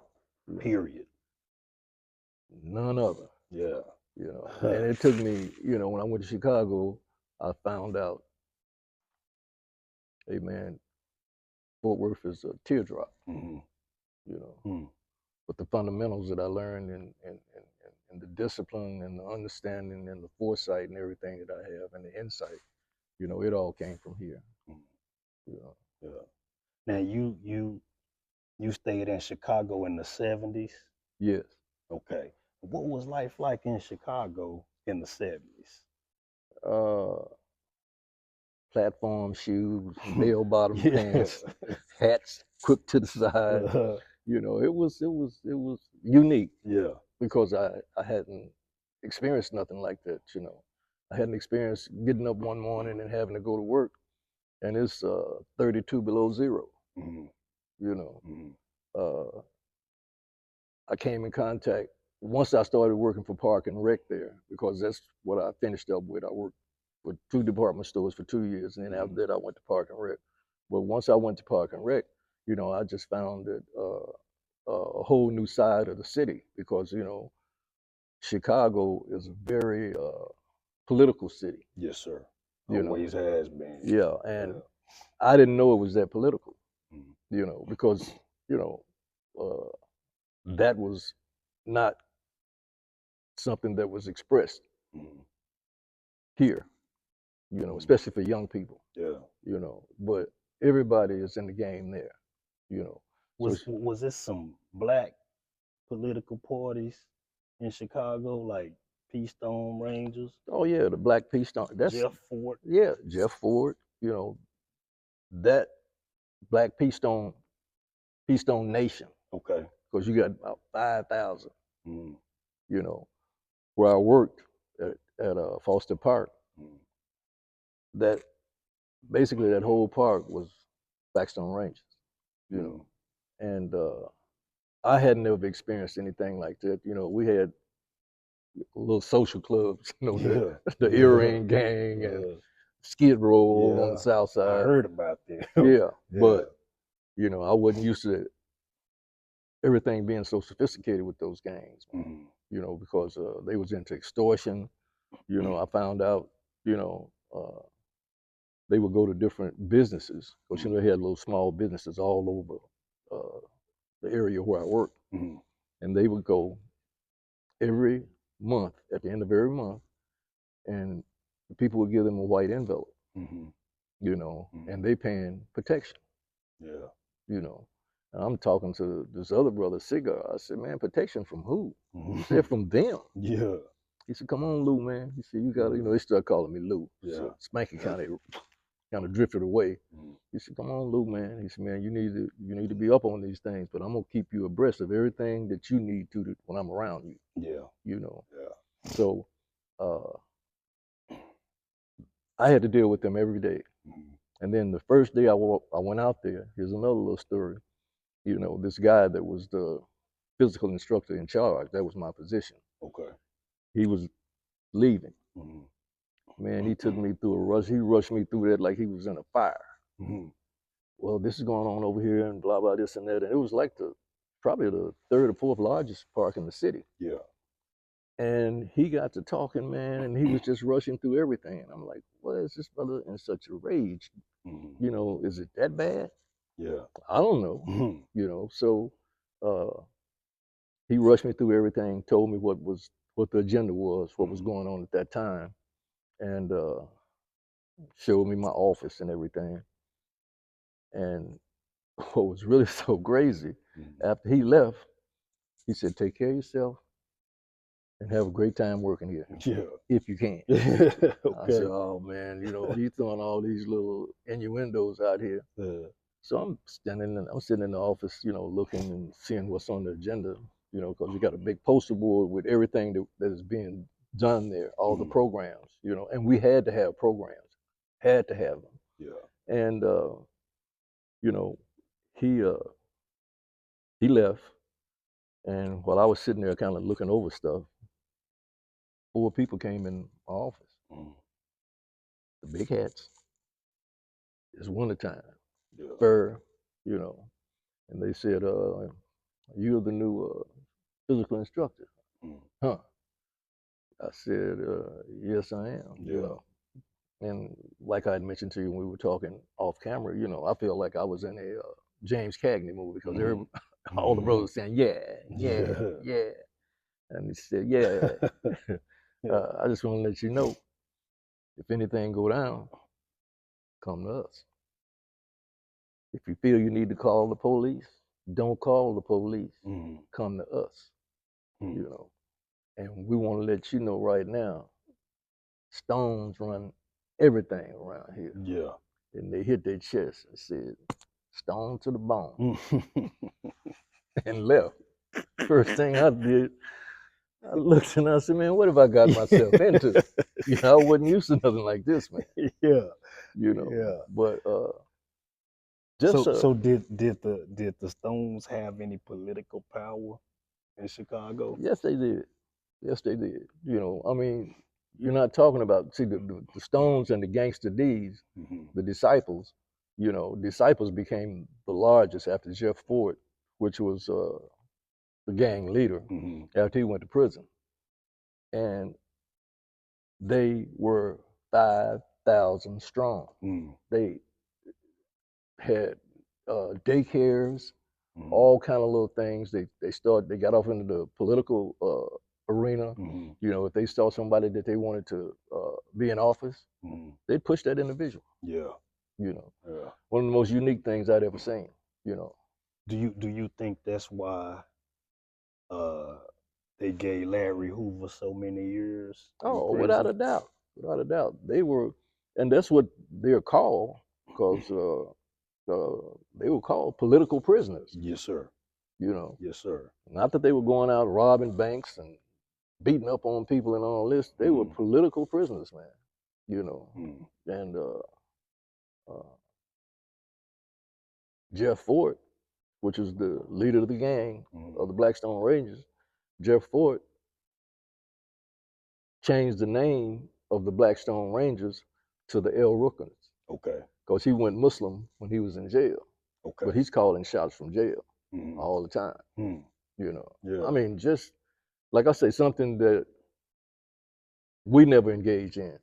Period. None other. Yeah. And it took me, when I went to Chicago, I found out, hey man, Fort Worth is a teardrop. Hmm. Mm. But the fundamentals that I learned and the discipline and the understanding and the foresight and everything that I have and the insight, it all came from here. Mm. Yeah. Yeah. Now you stayed in Chicago in the 70s? Yes. Okay. What was life like in Chicago in the 70s? Uh, Platform shoes, bell bottom Yeah. pants, hats crooked to the side. Uh-huh. It was unique. Yeah. Because I hadn't experienced nothing like that. I hadn't experienced getting up one morning and having to go to work, and it's 32 below zero. Mm-hmm. Mm-hmm. Uh, I came in contact once I started working for Park and Rec there, because that's what I finished up with. I worked with 2 department stores for 2 years, and then after that I went to Park and Rec. But once I went to Park and Rec, I just found that a whole new side of the city, because Chicago is a very political city. Yes, sir. You know. Always has been. Yeah, and I didn't know it was that political. Mm-hmm. Because that was not something that was expressed Mm-hmm. here. Especially for young people. Yeah. But everybody is in the game there. So Was this some black political parties? in Chicago, like Peastone Rangers, Oh yeah, the Black Peace Stone. That's Jeff Fort. yeah, Jeff Ford. You know that Black Peastone Nation. Okay. Because you got about 5,000. Mm. You know where I worked at Foster Park. Mm. That basically that whole park was Blackstone Rangers. You know, and I had never experienced anything like that. You know, we had little social clubs. You know, the Yeah. Earring Gang and Skid Row on the South I Side. heard about that. Yeah, but you know, I wasn't used to everything being so sophisticated with those gangs. Mhm. You know, because they was into extortion. You know, I found out. You know, they would go to different businesses because you know they had little small businesses all over the area where I worked, Mhm. and they would go every month at the end of every month, and people would give them a white envelope. Mhm. You know, Mhm. and they paying protection. Yeah. You know, and I'm talking to this other brother, Cigar. I said, man, protection from who? He Mhm. said, from them. Yeah. He said, come on, Lou, man. He said, you got to, you know, they started calling me Lou. Yeah. So Spanky kind of drifted away. Mhm. He said, come on, Lou, man. He said, man, you need to be up on these things, but I'm gonna keep you abreast of everything that you need to when I'm around you. Yeah. You know. Yeah. So I had to deal with them every day. Mhm. And then the first day I went out there, here's another little story. You know, this guy that was the physical instructor in charge, that was my position. Okay. He was leaving. Mhm. Man, he took me through a rush. He rushed me through that like he was in a fire. Mhm. Well, this is going on over here and blah, blah, this and that. And it was like probably the third or fourth largest park in the city. Yeah. And he got to talking, man, and he was just rushing through everything. And I'm like, why is this brother in such a rage? Mhm. You know, is it that bad? Yeah. I don't know. Mhm. You know, so he rushed me through everything, told me what the agenda was, what was going on at that time, and showed me my office and everything. And what was really so crazy, after he left, he said, take care of yourself and have a great time working here. Yeah. If you can. Okay. I said, oh man, you know, he's throwing all these little innuendos out here. Yeah. So I'm sitting in the office, you know, looking and seeing what's on the agenda, you know, because we got a big poster board with everything that is being done there, all the programs, you know, and we had to have programs, had to have them. Yeah. And you know, he left, and while I was sitting there kind of looking over stuff, 4 people came in my office. The big hats. It's wintertime. Yeah. Fur, you know. And they said, you're the new physical instructor. Huh? I said, yes, I am. Yeah. You know. And like I had mentioned to you when we were talking off camera, you know, I feel like I was in a James Cagney movie because all the brothers saying, yeah, yeah, yeah. And he said, yeah. I just want to let you know, if anything go down, come to us. If you feel you need to call the police, don't call the police. Come to us. You know. And we want to let you know right now, Stones run everything around here. Yeah. And they hit their chest and said, Stone to the bone. And left. First thing I did, I looked and I said, man, what have I got myself into? You know, I wasn't used to nothing like this, man. Yeah. You know. Yeah. But just so did the Stones have any political power in Chicago? yes, they did. Yes, they did. You know, I mean, you're not talking about the Stones and the Gangster D's, the Disciples. You know, Disciples became the largest after Jeff Ford, which was the gang leader after he went to prison, and they were 5,000 strong. They had daycares, all kind of little things. They got off into the political arena. You know, if they saw somebody that they wanted to be in office, they'd push that individual. Yeah. You know, Yeah. one of the most unique things I'd ever seen. You know, Do you think that's why they gave Larry Hoover so many years in Oh, prison. without a doubt, without a doubt, they were, and that's what they're called because they were called political prisoners. Yes, sir. You know, Yes, sir. not that they were going out robbing banks and beating up on people and all this. They were political prisoners, man. You know, and Jeff Fort, which was the leader of the gang of the Blackstone Rangers, Jeff Fort changed the name of the Blackstone Rangers to the El Rookins. Okay. Because he went Muslim when he was in jail. Okay. But he's calling shots from jail all the time. You know. Yeah. I mean, just like I say, something that we never engaged in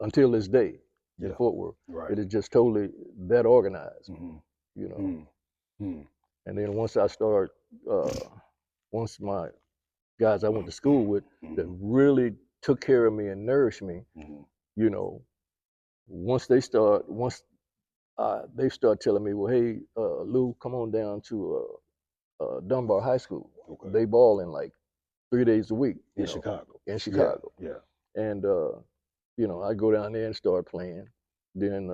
until this day in Fort Worth. Right. It is just totally that organized. You know. And then once I start, once my guys I went to school with that really took care of me and nourished me, you know, once they start telling me, well, hey, Lou, come on down to Dunbar High School. Okay. They ball in like 3 days a week in Chicago. In Chicago. Yeah. And you know, I go down there and start playing. Then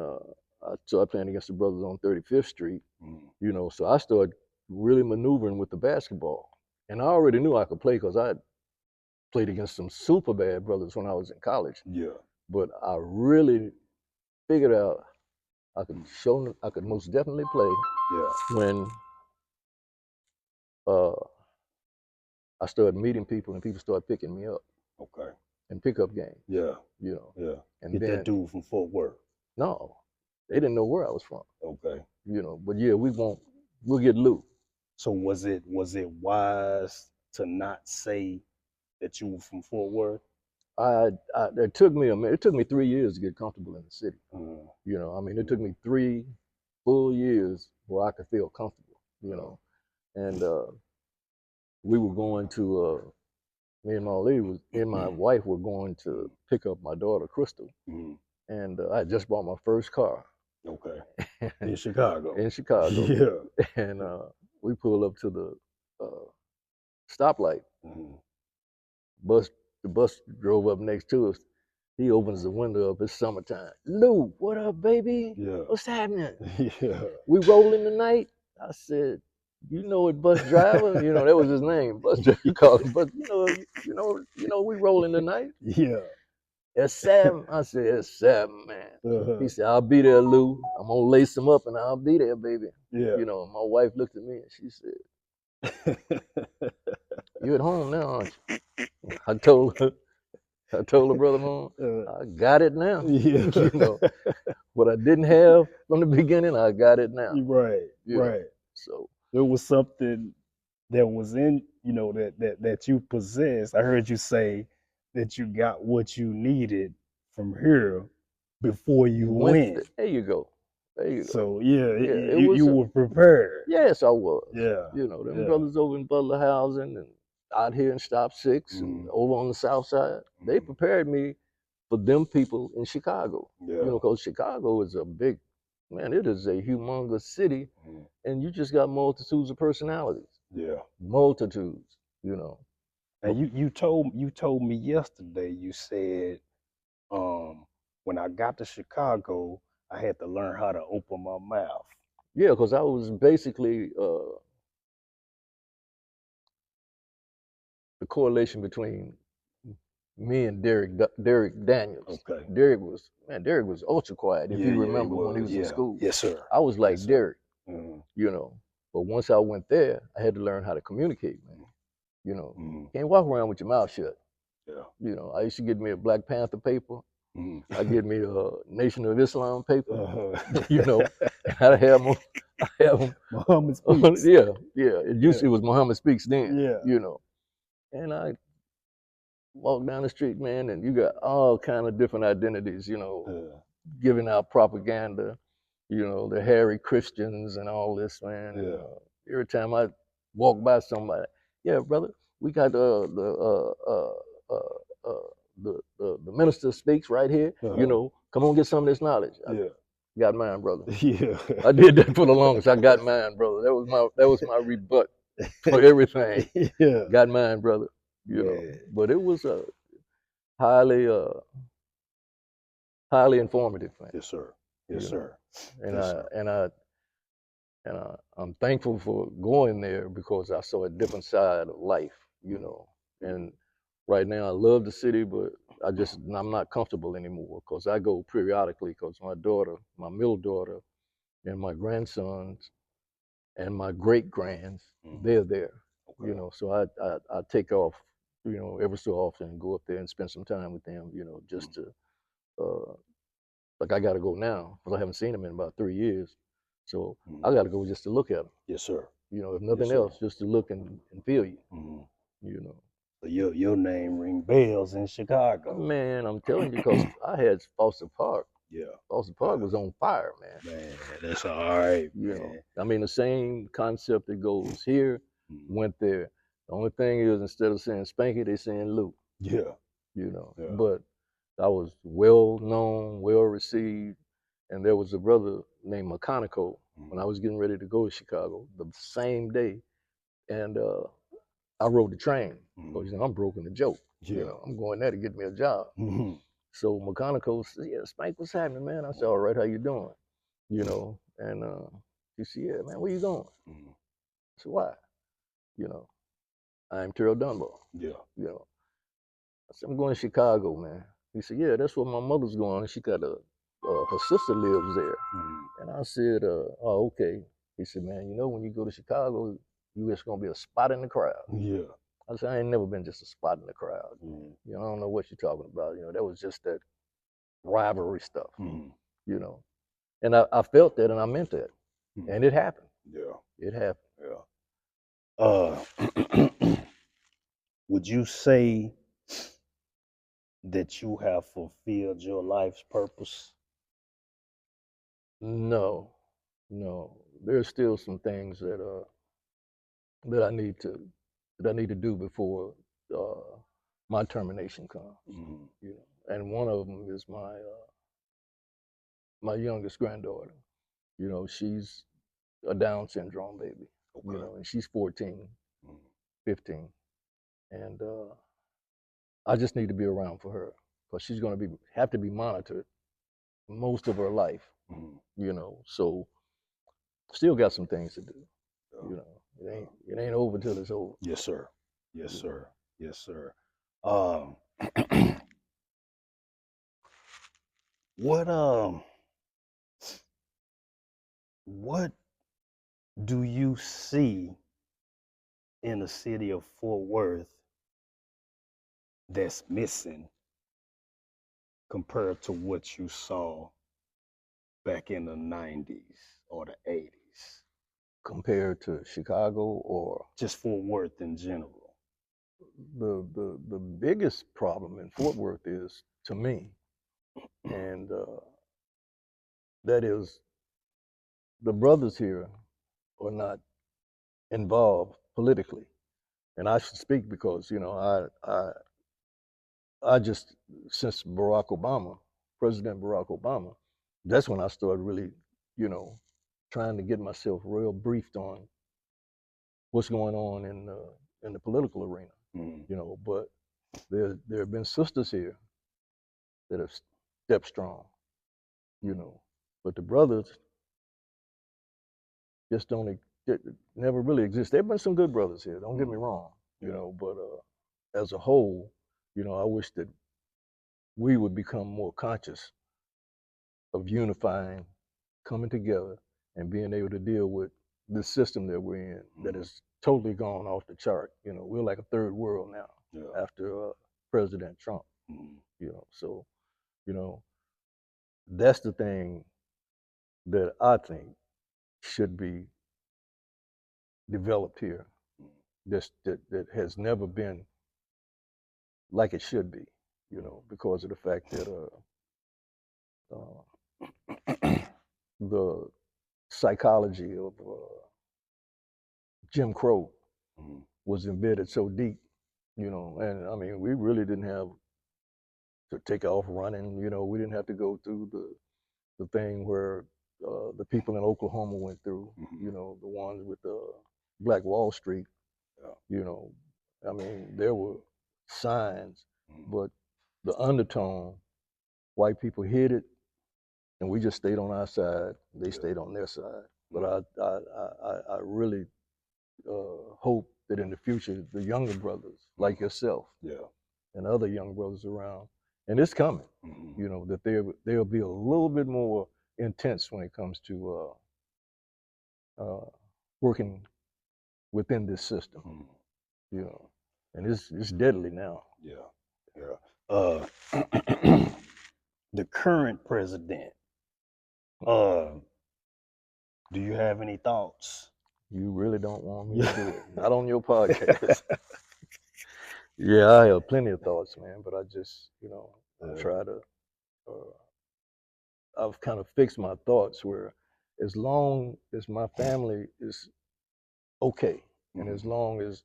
I started playing against the brothers on 35th Street. You know, so I started really maneuvering with the basketball. And I already knew I could play because I played against some super bad brothers when I was in college. Yeah. But I really figured out I could most definitely play. Yeah. When I started meeting people and people started picking me up. Okay. In pickup games. Yeah. You know. Yeah. And get that dude from Fort Worth. No, they didn't know where I was from. Okay. You know, but yeah, we'll get Lou. So was it wise to not say that you were from Fort Worth? It took me a minute. It took me 3 years to get comfortable in the city. You know, I mean, it took me 3 full years where I could feel comfortable. You know, and we were going to me and my wife were going to pick up my daughter Crystal, and I just bought my first car. Okay. In Chicago. In Chicago. Yeah. And we pull up to the stoplight. The bus drove up next to us. He opens the window up. It's summertime. Lou, what up, baby? Yeah. What's happening? Yeah. We rolling tonight? I said, you know it, bus driver. You know that was his name. Bus driver. You call him, but you know, we rolling tonight. Yeah. At 7. I said, at 7, man. He said, I'll be there, Lou. I'm gonna lace him up and I'll be there, baby. Yeah. You know, my wife looked at me and she said, you at home now, aren't you? I told her, brother Mom, I got it now. Yeah. You know, what I didn't have from the beginning, I got it now. Right, right. So there was something that was in, you know, that you possessed. I heard you say that you got what you needed from here before you went. There you go. There you go. So you were prepared. Yes, I was. Yeah. You know, them brothers over in Butler Housing and out here in Stop 6 and over on the South Side, they prepared me for them people in Chicago. Yeah. You know, because Chicago is a big, man, it is a humongous city, and you just got multitudes of personalities. Yeah. Multitudes, you know. And you told me yesterday, you said, when I got to Chicago, I had to learn how to open my mouth. Yeah, because I was basically the correlation between me and Derek Daniels. Okay. Derek was ultra quiet. If you remember when he was in school. Yes, sir. I was like Derek, you know. But once I went there, I had to learn how to communicate, man. You know, can't walk around with your mouth shut. Yeah. You know, I used to get me a Black Panther paper. I get me a Nation of Islam paper. You know, I have them. Muhammad Speaks. Yeah. It was Muhammad Speaks then. Yeah. You know, and I walk down the street, man, and you got all kind of different identities. You know, giving out propaganda. You know, the Harry Christians and all this, man. Yeah. And, every time I walk by somebody, yeah, brother, we got the minister speaks right here. You know, come on, get some of this knowledge. I got mine, brother. Yeah. I did that for the longest. I got mine, brother. That was my rebut. for everything. Yeah. Got mine, brother. You know, Yeah. but it was a highly, highly informative thing. Yes, sir. Yes, You know, sir. and Yes, I sir. and I and I'm thankful for going there because I saw a different side of life. You know, and right now I love the city, but I'm not comfortable anymore because I go periodically because my daughter, my middle daughter, and my grandsons and my great grands, they're there. You Okay. know, so I take off, you know, every so often and go up there and spend some time with them. You know, just to uh, like I got to go now because I haven't seen them in about 3 years, so I got to go just to look at them. Yes, sir. You know, if Yes, nothing sir. else, just to look and feel you. Mhm. You know, So your name ring bells in Chicago. man, I'm telling you, because I had Foster Park. Yeah. Foster Park was on fire, man. Man, that's all right, You man. know, I mean, the same concept that goes here Mhm. went there. The only thing is, instead of saying Spanky, they saying Lou. Yeah. You know, Yeah. but I was well known, well received, and there was a brother named Meconico when I was getting ready to go to Chicago the same day, and I rode the train because you know I'm broke in the joke. Yeah. You know, I'm going there to get me a job. Mhm. So Meconico said, "Yeah, Spank, what's happening, man?" I said, "All right, how you doing?" You know, and he said, "Yeah, man, where you going?" Mhm. I said, "Why?" You know, I'm Terrell Dunbar. Yeah. You know, I said, "I'm going to Chicago, man." He said, "Yeah, that's where my mother's going. She got her sister lives there." Mhm. And I said, "Oh, okay." He said, "Man, you know, when you go to Chicago, you just gonna be a spot in the crowd." Yeah. I said, "I ain't never been just a spot in the crowd. Mhm. You know, I don't know what you're talking about. You know, that was just that rivalry stuff. Mhm. You know." And I felt that and I meant that. Mhm. And it happened. Yeah. It happened. Yeah. Would you say that you have fulfilled your life's purpose? No, no. There's still some things that I need to that I need to do before my termination comes. Mhm. You know, and one of them is my youngest granddaughter. You know, she's a Down syndrome baby. You Okay. know, and she's 14, Mhm. 15, and I just need to be around for her because she's going to have to be monitored most of her life. Mhm. You know, so still got some things to do. Yeah. You know, it ain't over till it's over. Yes, sir. Yes, You know. sir. Yes, sir. Um, what what do you see in the city of Fort Worth that's missing compared to what you saw back in the 90s or the 80s? Compared to Chicago or Just Fort Worth in general. the biggest problem in Fort Worth is to me, and that is the brothers here are not involved politically, and I should speak because you know I just since Barack Obama, President Barack Obama, that's when I started really, you know, trying to get myself real briefed on what's going on in the political arena, Mhm. you know. But there have been sisters here that have stepped strong, you know. But the brothers just don't never really exist. There've been some good brothers here. Don't get me wrong, you Yeah. know. But as a whole, you know, I wish that we would become more conscious of unifying, coming together, and being able to deal with this system that we're in that has totally gone off the chart. You know, we're like a third world now Yeah. after President Trump. Mhm. You know, so you know that's the thing that I think should be developed here. That has never been like it should be. You know, because of the fact that the psychology of Jim Crow Mhm. was embedded so deep, you know, and I mean, we really didn't have to take off running, you know, we didn't have to go through the thing where the people in Oklahoma went through, Mhm. you know, the ones with Black Wall Street, Yeah. you know, I mean, there were signs, Mm-hmm. but the undertone, white people hid it, and we just stayed on our side. They Yeah. stayed on their side. But Mm-hmm. I really hope that in the future, the younger brothers like yourself Yeah. and other young brothers around, and it's coming, Mm-hmm. you know, that they'll be a little bit more intense when it comes to working within this system, Mm-hmm. you know, and it's deadly now. Yeah. Yeah. The current president, uh, do you have any thoughts? You really don't want me to Yeah. do it, not on your podcast. Yeah, I have plenty of thoughts, man, but I just, you know, I try to. Uh, I've kind of fixed my thoughts where, as long as my family is okay, and as Mm-hmm. long as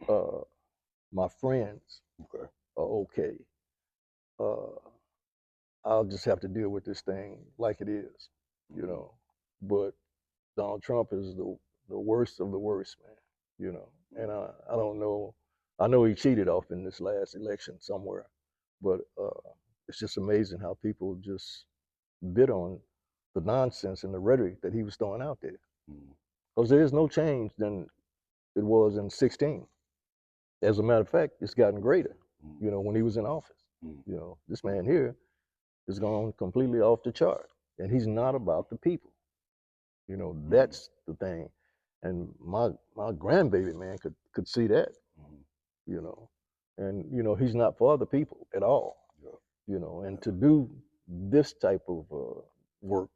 uh, my friends Okay. are okay, uh, I'll just have to deal with this thing like it is, you Mm-hmm. know. But Donald Trump is the worst of the worst, man, you know. And I don't know. I know he cheated off in this last election somewhere, but it's just amazing how people just bid on the nonsense and the rhetoric that he was throwing out there. Mm-hmm. Because there is no change than it was in 16. As a matter of fact, it's gotten greater, you know, when he was in office. Mm-hmm. You know, this man here has gone completely off the chart, and he's not about the people. You know, that's the thing. And my grandbaby, man, could see that, Mm-hmm. you know. And, you know, he's not for other people at all, Yeah. you know. And to do this type of work,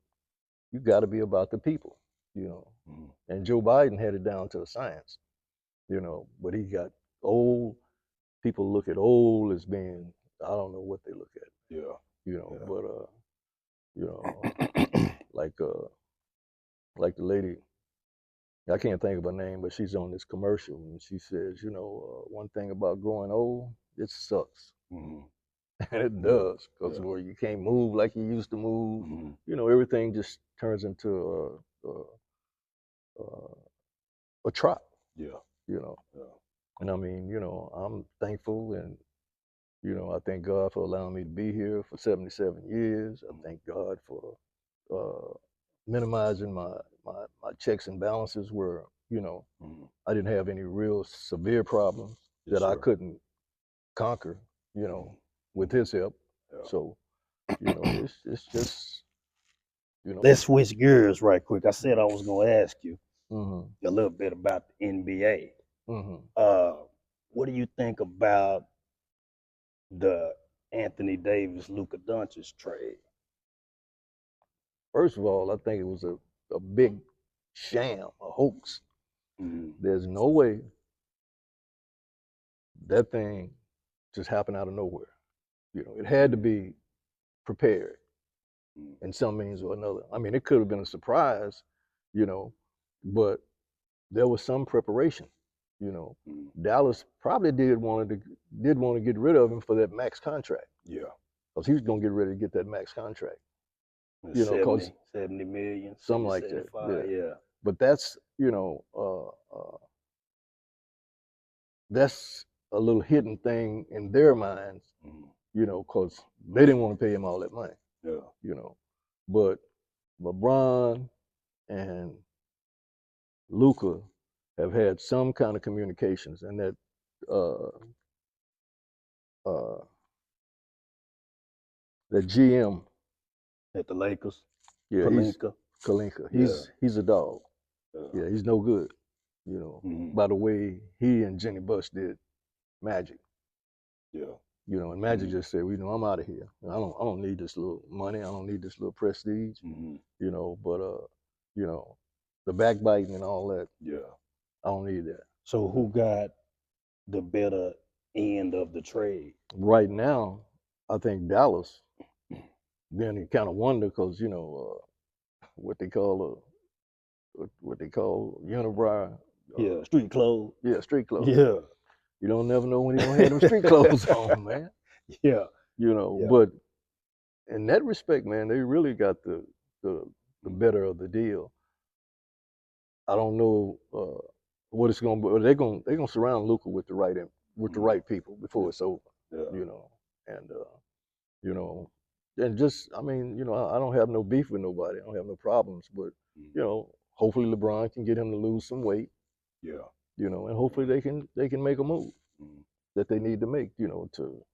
you got to be about the people, you know. Mm-hmm. And Joe Biden had it down to a science, you know, but he got old. People look at old as being, I don't know what they look at, Yeah. you know, Yeah. but you know, like like the lady, I can't think of her name, but she's on this commercial and she says, you know, one thing about growing old, it sucks. Mm-hmm. And it Yeah. does, because Yeah. where you can't move like you used to move, Mm-hmm. you know, everything just turns into a trot, Yeah. you know. Yeah. And I mean, you know, I'm thankful, and you know, I thank God for allowing me to be here for 77 years. I thank God for uh, minimizing my checks and balances where, you know, Mm-hmm. I didn't have any real severe problems Yes, that I sir. couldn't conquer, you know, with Mm-hmm. his help. Yeah. So, you know, it's just, you know. Let's switch gears right quick. I said I was gonna ask you Hmm. a little bit about the NBA. Hmm. Uh, what do you think about the Anthony Davis Luka Doncic trade? First of all, I think it was a big sham, a hoax. Mm-hmm. There's no way that thing just happened out of nowhere. You know, it had to be prepared in some means or another. I mean, it could have been a surprise, you know, but there was some preparation. You know, Mm-hmm. Dallas probably did want to get rid of him for that max contract, Yeah. because he was going to get ready to get that max contract. You know, because 70 million, something 70, like that. 75. Yeah, Yeah. but that's, you know, that's a little hidden thing in their minds. Mm-hmm. You know, because they didn't want to pay him all that money. Yeah. You know, but LeBron and Luca have had some kind of communications, and that uh, uh, that GM, At the Lakers, yeah, he's Palinka. Kalinka. Yeah. He's a dog. Yeah. Yeah, he's no good. You know, Mm-hmm. by the way he and Jenny Bush did Magic. Yeah. You know, and Magic Mm-hmm. just said, you know, I'm out of here. I don't need this little money. I don't need this little prestige. Mm-hmm. You know, but you know, the backbiting and all that, Yeah. I don't need that. So who got the better end of the trade? Right now, I think Dallas. Then you kind of wonder, because you know what they call what they call unibrow. Yeah. Street clothes. Yeah, street clothes. Yeah. You don't never know when you're gonna have them street clothes on, man. Yeah. You know, Yeah. but in that respect, man, they really got the better of the deal. I don't know what it's gonna be. They're gonna surround Luka with the right people before it's over. Yeah. You know, and you know, and just I mean, you know, I don't have no beef with nobody. I don't have no problems, but you know, hopefully LeBron can get him to lose some weight. Yeah. You know, and hopefully they can make a move that they need to make. You know, to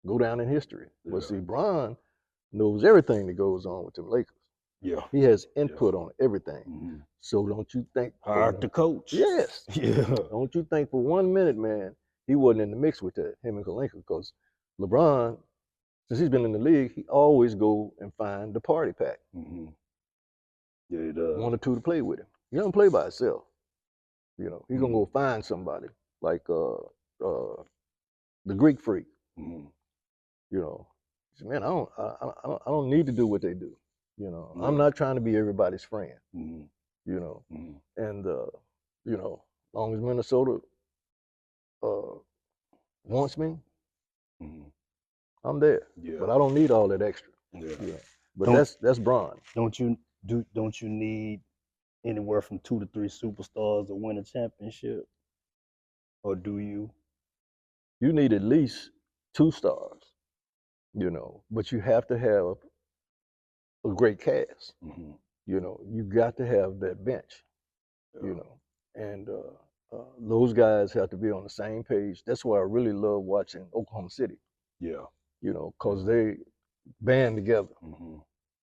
go down in history. But see, Bron knows everything that goes on with the Lakers. Yeah. He has input on everything. Mhm. So don't you think Hired the coach. Yes. Yeah. Don't you think for 1 minute, man, he wasn't in the mix with that, him and Kalinka, because LeBron, since he's been in the league, he always go and find the party pack. Yeah, he does. One or two to play with him. He don't play by himself. You know, he's gonna go find somebody like the Greek Freak. You know, he said, man, I don't need to do what they do. You know, I'm not trying to be everybody's friend. You know, and you know, as long as Minnesota wants me, I'm there. Yeah. But I don't need all that extra. Yeah. But that's Bron. Don't you need anywhere from 2 to 3 superstars to win a championship? Or do you? You need at least 2 stars, you know, but you have to have a great cast. You know, you got to have that bench, you know, and those guys have to be on the same page. That's why I really love watching Oklahoma City. Yeah. You know, because they band together.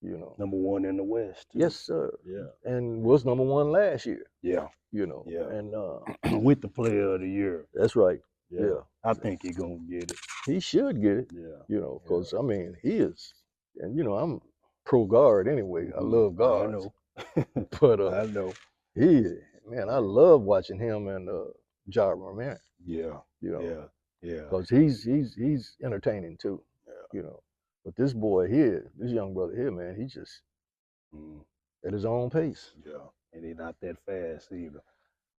You know, #1 in the West. Too. Yes, sir. Yeah. And was #1 last year. Yeah. You know. Yeah. And with the Player of the Year. That's right. Yeah. I think he's gonna get it. He should get it. Yeah. You know, because I mean, he is, and you know, I'm pro guard anyway. I love guards. I know. But I know. man, I love watching him and Ja Morant. Yeah. You know. Yeah. Yeah. Because he's entertaining too. Yeah. You know. But this boy here, this young brother here, man, he just at his own pace. Yeah. And he's not that fast either.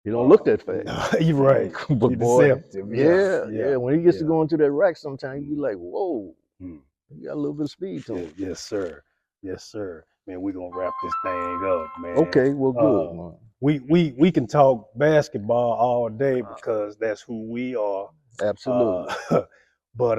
He don't look that fast. No, you're right. But You're boy, deceptive. yeah. When he gets to go into that rack, sometimes you be like, whoa, he got a little bit of speed to him. Yes, sir. Yes, sir. Man, we're gonna wrap this thing up, man. Okay, well, good, man. We can talk basketball all day because that's who we are. Absolutely. But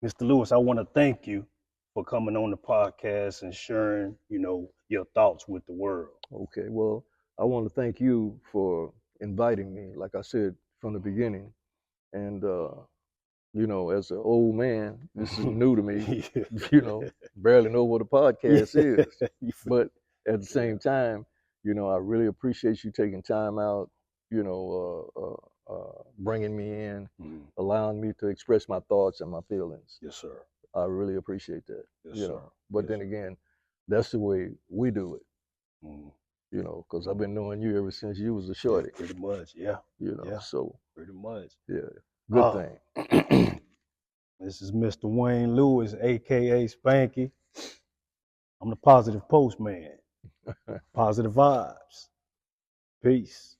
Mr. Lewis, I want to thank you for coming on the podcast and sharing, you know, your thoughts with the world. Okay, well, I want to thank you for inviting me, like I said from the beginning. And, you know, as an old man, this is new to me, you know, barely know what a podcast is. But at the same time, you know, I really appreciate you taking time out, you know, bringing me in, allowing me to express my thoughts and my feelings. Yes, sir. I really appreciate that. Yes, you sir. know, but then again, that's the way we do it. You know, because I've been knowing you ever since you was a shorty. Yeah, pretty much, yeah. You know, so pretty much. Yeah, good thing. This is Mr. Wayne Lewis, aka Spanky. I'm the Positive Postman. Positive vibes. Peace.